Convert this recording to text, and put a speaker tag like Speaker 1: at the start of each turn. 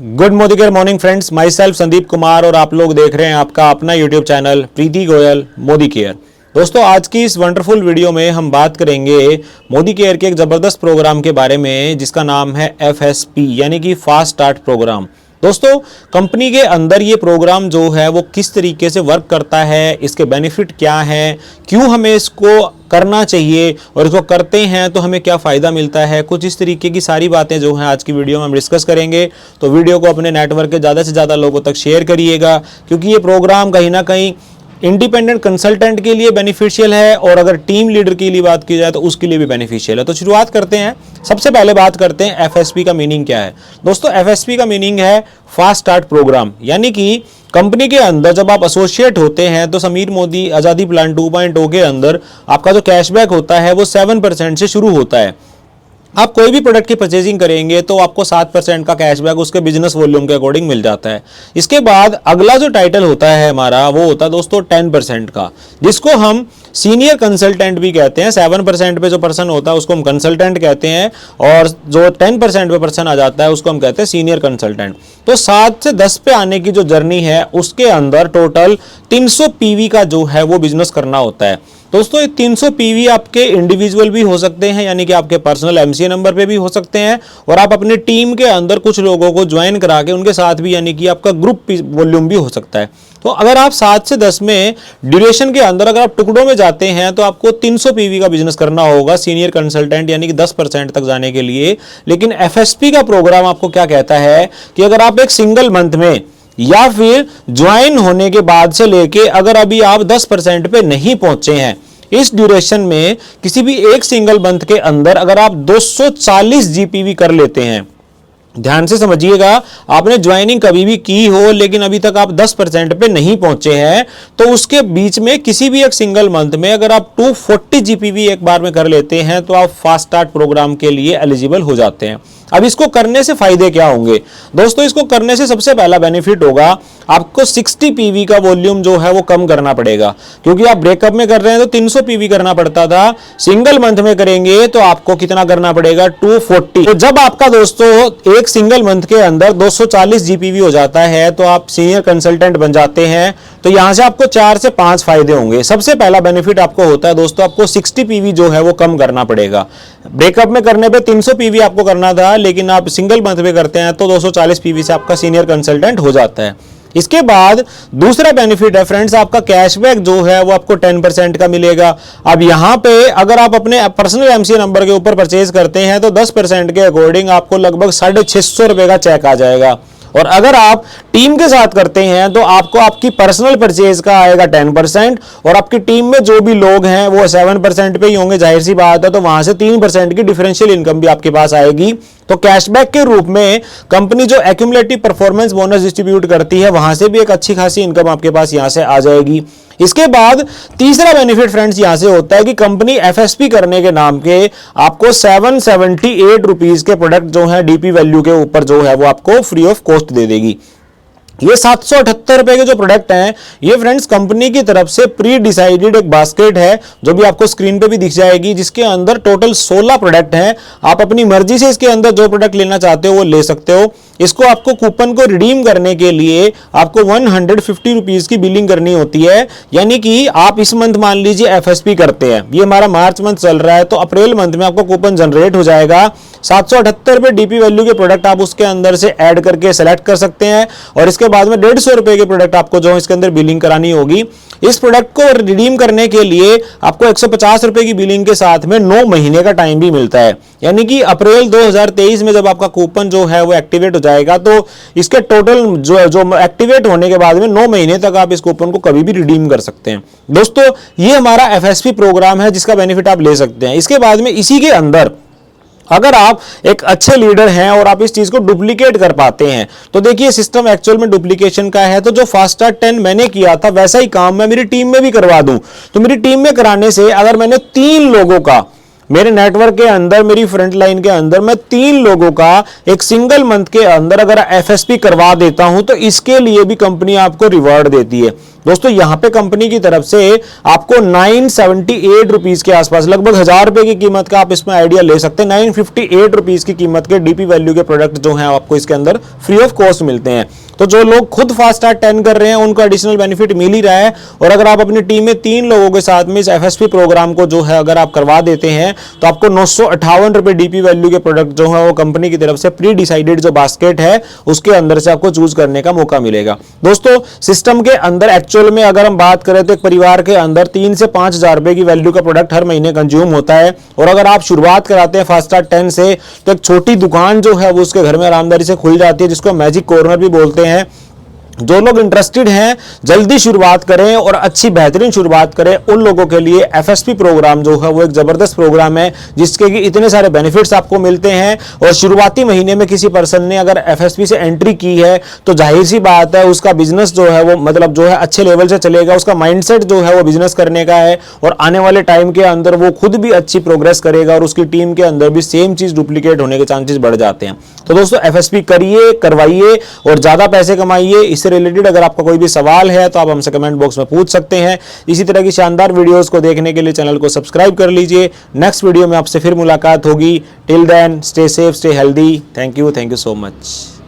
Speaker 1: Good Modi care morning friends, my self Sandeep Kumar और आप लोग देख रहे हैं आपका अपना यूट्यूब चैनल प्रीति गोयल मोदी केयर। दोस्तों, आज की इस वंडरफुल वीडियो में हम बात करेंगे मोदी केयर के एक ज़बरदस्त प्रोग्राम के बारे में जिसका नाम है FSP यानी कि फास्ट स्टार्ट प्रोग्राम। दोस्तों, कंपनी के अंदर ये प्रोग्राम जो है वो किस तरीके से वर्क करता है, इसके बेनिफिट क्या हैं, क्यों हमें इसको करना चाहिए और इसको करते हैं तो हमें क्या फ़ायदा मिलता है, कुछ इस तरीके की सारी बातें जो हैं आज की वीडियो में हम डिस्कस करेंगे। तो वीडियो को अपने नेटवर्क के ज़्यादा से ज़्यादा लोगों तक शेयर करिएगा, क्योंकि ये प्रोग्राम कहीं ना कहीं इंडिपेंडेंट कंसल्टेंट के लिए बेनिफिशियल है और अगर टीम लीडर के लिए बात की जाए तो उसके लिए भी बेनिफिशियल है। तो शुरुआत करते हैं। सबसे पहले बात करते हैं FSP का मीनिंग क्या है। दोस्तों, FSP का मीनिंग है फास्ट स्टार्ट प्रोग्राम, यानी कि कंपनी के अंदर जब आप एसोसिएट होते हैं तो समीर मोदी आज़ादी प्लान 2.0 के अंदर आपका जो कैशबैक होता है वो 7% से शुरू होता है। आप कोई भी प्रोडक्ट की परचेजिंग करेंगे तो आपको 7% का कैशबैक उसके बिजनेस वॉल्यूम के अकॉर्डिंग मिल जाता है। इसके बाद अगला जो टाइटल होता है हमारा वो होता है दोस्तों 10% का, जिसको हम सीनियर कंसल्टेंट भी कहते हैं। 7% पे जो पर्सन होता है उसको हम कंसल्टेंट कहते हैं और जो 10% पे पर्सन आ जाता है उसको हम कहते हैं सीनियर कंसल्टेंट। तो 7 से 10 पे आने की जो जर्नी है उसके अंदर टोटल 300 PV का जो है वो बिजनेस करना होता है। दोस्तों, ये 300 PV आपके इंडिविजुअल भी हो सकते हैं, यानी कि आपके पर्सनल MCA नंबर पे भी हो सकते हैं और आप अपने टीम के अंदर कुछ लोगों को ज्वाइन करा के उनके साथ भी, यानी कि आपका ग्रुप वॉल्यूम भी हो सकता है। तो अगर आप 7 से 10 में ड्यूरेशन के अंदर अगर आप टुकड़ों में जाते हैं तो आपको 300 PV का बिजनेस करना होगा सीनियर कंसल्टेंट यानी कि 10% तक जाने के लिए। लेकिन FSP का प्रोग्राम आपको क्या कहता है कि अगर आप एक सिंगल मंथ में या फिर ज्वाइन होने के बाद से लेके अगर अभी आप 10% पे नहीं पहुंचे हैं, इस ड्यूरेशन में किसी भी एक सिंगल मंथ के अंदर अगर आप 240 GPV कर लेते हैं, ध्यान से समझिएगा, आपने ज्वाइनिंग कभी भी की हो लेकिन अभी तक आप 10% पे नहीं पहुंचे हैं, तो उसके बीच में किसी भी एक सिंगल मंथ में अगर आप 240 GPV एक बार में कर लेते हैं तो आप फास्ट स्टार्ट प्रोग्राम के लिए एलिजिबल हो जाते हैं। अब इसको करने से फायदे क्या होंगे? दोस्तों, इसको करने से सबसे पहला बेनिफिट होगा आपको 60 PV का वॉल्यूम जो है वो कम करना पड़ेगा, क्योंकि आप ब्रेकअप में कर रहे हैं तो 300 PV करना पड़ता था, सिंगल मंथ में करेंगे तो आपको कितना करना पड़ेगा? 240। तो जब आपका दोस्तों एक सिंगल मंथ के अंदर 240 GPV हो जाता है तो आप सीनियर कंसल्टेंट बन जाते हैं। तो यहां से आपको 4 से 5 फायदे होंगे। सबसे पहला बेनिफिट आपको होता है दोस्तों, आपको 60 PV जो है वो कम करना पड़ेगा। ब्रेकअप में करने पे 300 PV आपको करना था, लेकिन आप सिंगल मंथ में करते हैं तो 240 PV से आपका सीनियर कंसल्टेंट हो जाता है। इसके बाद दूसरा बेनिफिट है फ्रेंड्स, आपका कैशबैक जो है वो आपको 10% का मिलेगा। अब यहां पे अगर आप अपने पर्सनल MCA नंबर के ऊपर परचेज करते हैं तो 10% के अकॉर्डिंग आपको लगभग 650 रुपए का चेक आ जाएगा, और अगर आप टीम के साथ करते हैं तो आपको आपकी पर्सनल परचेज का आएगा 10% और आपकी टीम में जो भी लोग हैं वो 7% पे ही होंगे, जाहिर सी बात है। तो वहां से 3% की डिफरेंशियल इनकम भी आपके पास आएगी। तो कैशबैक के रूप में कंपनी जो एक्यूमुलेटिव परफॉर्मेंस बोनस डिस्ट्रीब्यूट करती है वहां से भी एक अच्छी खासी इनकम आपके पास यहां से आ जाएगी। इसके बाद तीसरा बेनिफिट फ्रेंड्स यहां से होता है कि कंपनी FSP करने के नाम के आपको 778 रुपीज के प्रोडक्ट जो है DP वैल्यू के ऊपर जो है वो आपको फ्री ऑफ कॉस्ट दे देगी। ये 778 रुपए के जो प्रोडक्ट हैं ये फ्रेंड्स कंपनी की तरफ से प्री डिसाइडेड एक बास्केट है जो भी आपको स्क्रीन पे भी दिख जाएगी, जिसके अंदर टोटल 16 प्रोडक्ट हैं। आप अपनी मर्जी से इसके अंदर जो प्रोडक्ट लेना चाहते हो वो ले सकते हो। इसको आपको कूपन को रिडीम करने के लिए आपको 150 रुपीज की बिलिंग करनी होती है, यानी कि आप इस मंथ मान लीजिए FSP करते हैं, ये हमारा मार्च मंथ चल रहा है, तो अप्रैल मंथ में आपको कूपन जनरेट हो जाएगा। 778 रुपए DP वैल्यू के प्रोडक्ट आप उसके अंदर से ऐड करके सेलेक्ट कर सकते हैं और इसके बाद में 150 रुपए के प्रोडक्ट आपको जो इसके अंदर बिलिंग करानी होगी। इस प्रोडक्ट को रिडीम करने के लिए आपको 150 रुपए की बिलिंग के साथ में 9 महीने का टाइम भी मिलता है, यानी कि अप्रैल 2023 में जब आपका कूपन जो है वो एक्टिवेट हो जाएगा तो इसके टोटल जो एक्टिवेट होने के बाद में 9 महीने तक आप इस कूपन को कभी भी रिडीम कर सकते हैं। दोस्तों, ये हमारा FSP प्रोग्राम है जिसका बेनिफिट आप ले सकते हैं। इसके बाद में इसी के अंदर अगर आप एक अच्छे लीडर हैं और आप इस चीज को डुप्लीकेट कर पाते हैं तो देखिए सिस्टम एक्चुअल में डुप्लीकेशन का है। तो जो फास्ट स्टार्ट 10 मैंने किया था वैसा ही काम मैं मेरी टीम में भी करवा दूं, तो मेरी टीम में कराने से अगर मैंने 3 लोगों का मेरे नेटवर्क के अंदर, मेरी फ्रंट लाइन के अंदर मैं 3 लोगों का एक सिंगल मंथ के अंदर अगर एफएसपी करवा देता हूं तो इसके लिए भी कंपनी आपको रिवॉर्ड देती है। दोस्तों यहां पे कंपनी की तरफ से आपको 978 रुपीज के आसपास, लगभग 1000 रुपए की कीमत का आप इसमें आइडिया ले सकते हैं। 958 रुपीज की कीमत के डीपी वैल्यू के प्रोडक्ट जो हैं आपको इसके अंदर फ्री ऑफ कॉस्ट मिलते हैं। तो जो लोग खुद फास्ट स्टार्ट 10 कर रहे हैं उनको एडिशनल बेनिफिट मिल ही रहा है। और अगर आप अपनी टीम में 3 लोगों के साथ में इस एफएसपी प्रोग्राम को जो है अगर आप करवा देते हैं तो आपको 958 रुपए डीपी वैल्यू के प्रोडक्ट जो है वो कंपनी की तरफ से प्री डिसाइडेड जो बास्केट है उसके अंदर से आपको चूज करने का मौका मिलेगा। दोस्तों सिस्टम के अंदर एक्चुअल में अगर हम बात करें तो एक परिवार के अंदर 3 से 5,000 रुपए की वैल्यू का प्रोडक्ट हर महीने कंज्यूम होता है। और अगर आप शुरुआत कराते हैं फास्ट स्टार्ट 10 से तो एक छोटी दुकान जो है वो उसके घर में आरामदारी से खुल जाती है, जिसको मैजिक कॉर्नर भी बोलते हैं। जो लोग इंटरेस्टेड हैं जल्दी शुरुआत करें और अच्छी बेहतरीन शुरुआत करें, उन लोगों के लिए एफएसपी प्रोग्राम जो है वो एक जबरदस्त प्रोग्राम है जिसके कि इतने सारे बेनिफिट्स आपको मिलते हैं। और शुरुआती महीने में किसी पर्सन ने अगर एफएसपी से एंट्री की है तो जाहिर सी बात है उसका बिजनेस जो है वो मतलब जो है अच्छे लेवल से चलेगा, उसका माइंडसेट जो है वो बिजनेस करने का है और आने वाले टाइम के अंदर वो खुद भी अच्छी प्रोग्रेस करेगा और उसकी टीम के अंदर भी सेम चीज डुप्लीकेट होने के चांसेस बढ़ जाते हैं। तो दोस्तों एफएसपी करिए, करवाइए और ज्यादा पैसे कमाइए। इससे रिलेटेड अगर आपका कोई भी सवाल है तो आप हमसे कमेंट बॉक्स में पूछ सकते हैं। इसी तरह की शानदार वीडियोस को देखने के लिए चैनल को सब्सक्राइब कर लीजिए। नेक्स्ट वीडियो में आपसे फिर मुलाकात होगी। Till then stay safe, stay healthy. Thank you so much.